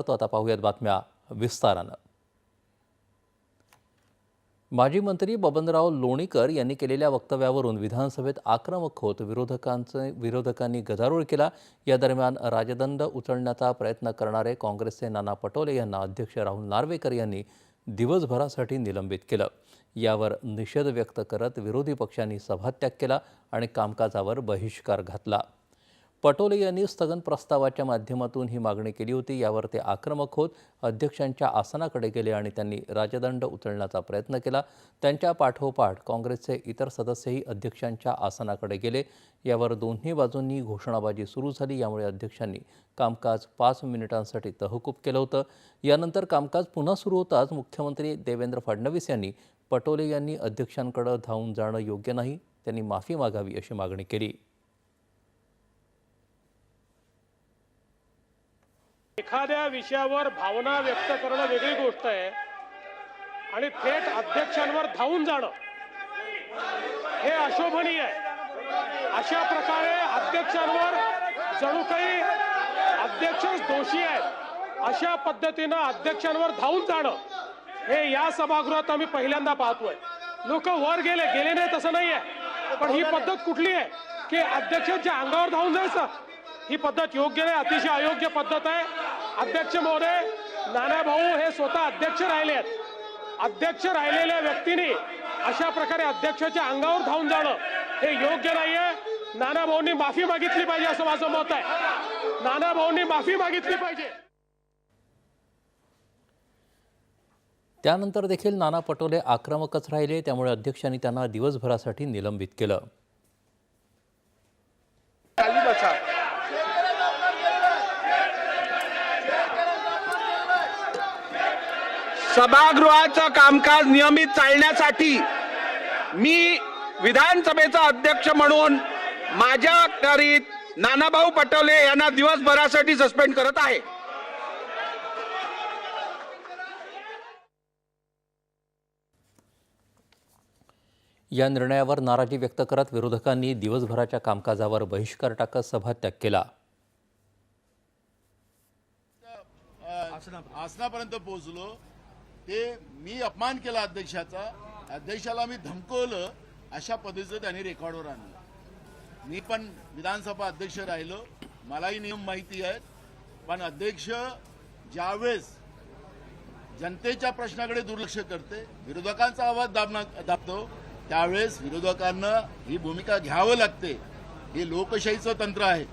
करतो। आता पाहूयात बातम्या विस्तारानं। माजी मंत्री बबनराव लोणीकर यांनी केलेल्या वक्तव्यावरून विधानसभेत आक्रमक होत विरोधकांनी गदारोळ केला। या दरम्यान राजदंड उचलण्याचा प्रयत्न करणारे काँग्रेसचे नाना पटोले यांना अध्यक्ष राहुल नार्वेकर यांनी दिवसभरासाठी निलंबित केलं। यावर निषेध व्यक्त करत विरोधी पक्षांनी सभात्याग केला आणि कामकाजावर बहिष्कार घातला। पटोले यांनी स्थगन प्रस्तावाच्या माध्यमातून ही मागणी केली होती। यावर ते आक्रमक होत अध्यक्षांच्या आसनाकडे गेले आणि त्यांनी राजदंड उचलण्याचा प्रयत्न केला। त्यांच्या पाठोपाठ काँग्रेसचे इतर सदस्यही अध्यक्षांच्या आसनाकडे गेले। यावर दोन्ही बाजूंनी घोषणाबाजी सुरू झाली। यामुळे अध्यक्षांनी कामकाज 5 मिनिटांसाठी तहकूब केलं होतं। यानंतर कामकाज पुन्हा सुरू होताच मुख्यमंत्री देवेंद्र फडणवीस यांनी पटोले यांनी अध्यक्षांकडे धावून जाणं योग्य नाही, त्यांनी माफी मागावी अशी मागणी केली। एखाद्या विषयावर भावना व्यक्त करणं वेगळी गोष्ट आहे आणि थेट अध्यक्षांवर धावून जाणं हे अशोभनीय आहे। अशा प्रकारे अध्यक्षांवर जणू काही अध्यक्षच दोषी आहेत अशा पद्धतीनं अध्यक्षांवर धावून जाणं हे या सभागृहात आम्ही पहिल्यांदा पाहतोय। लोक वर गेले नाही तसं नाही आहे, पण ही पद्धत कुठली आहे की अध्यक्षांच्या अंगावर धावून जायचं? ही पद्धत योग्य नाही, अतिशय अयोग्य पद्धत आहे। अध्यक्ष महोदय, नाना भाऊ हे स्वतः अध्यक्ष राहिले आहेत। अध्यक्ष राहिलेल्या व्यक्तीने अशा प्रकारे अध्यक्षाच्या अंगावर धावून जाणं हे योग्य नाहीये। नाना भाऊंनी माफी मागितली पाहिजे असं माझं मत आहे। नाना भाऊंनी माफी मागितली पाहिजे। त्यानंतर देखील नाना पटोले आक्रमकच राहिले। त्यामुळे अध्यक्षांनी त्यांना दिवसभरासाठी निलंबित केलं। सभागृहाचं कामकाज नियमित चालण्यासाठी मी विधानसभेचा अध्यक्ष म्हणून माझ्या अखत्यारीत नानाभाऊ पटोले यांना दिवसभरासाठी सस्पेंड करत आहे। या निर्णयावर नाराजी व्यक्त करत विरोधकांनी दिवसभराच्या कामकाजावर बहिष्कार टाकत सभात्याग केला। आसनापर्यंत पोहोचलो ते मी अपमान केला अध्यक्षाचा, अध्यक्षाला मी धमकवलं, अशा पद्धतीचं त्यांनी रेकॉर्डवर आणलं। मी पण विधानसभा अध्यक्ष राहिलो, मलाही नियम माहिती आहेत, पण अध्यक्ष ज्यावेळेस जनतेच्या प्रश्नाकडे दुर्लक्ष करते, विरोधकांचा आवाज दाबतो, त्यावेळेस विरोधकांना ही भूमिका घ्यावं लागते। हे लोकशाहीचं तंत्र आहे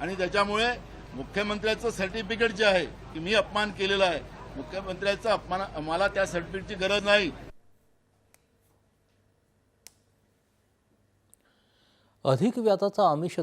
आणि त्याच्यामुळे मुख्यमंत्र्याचं सर्टिफिकेट जे आहे की मी अपमान केलेला आहे, मुख्यमंत्र्याचा अपमान, मला त्या सर्टिफिकेटची गरज नाही। अधिक व्याजाचा आमिष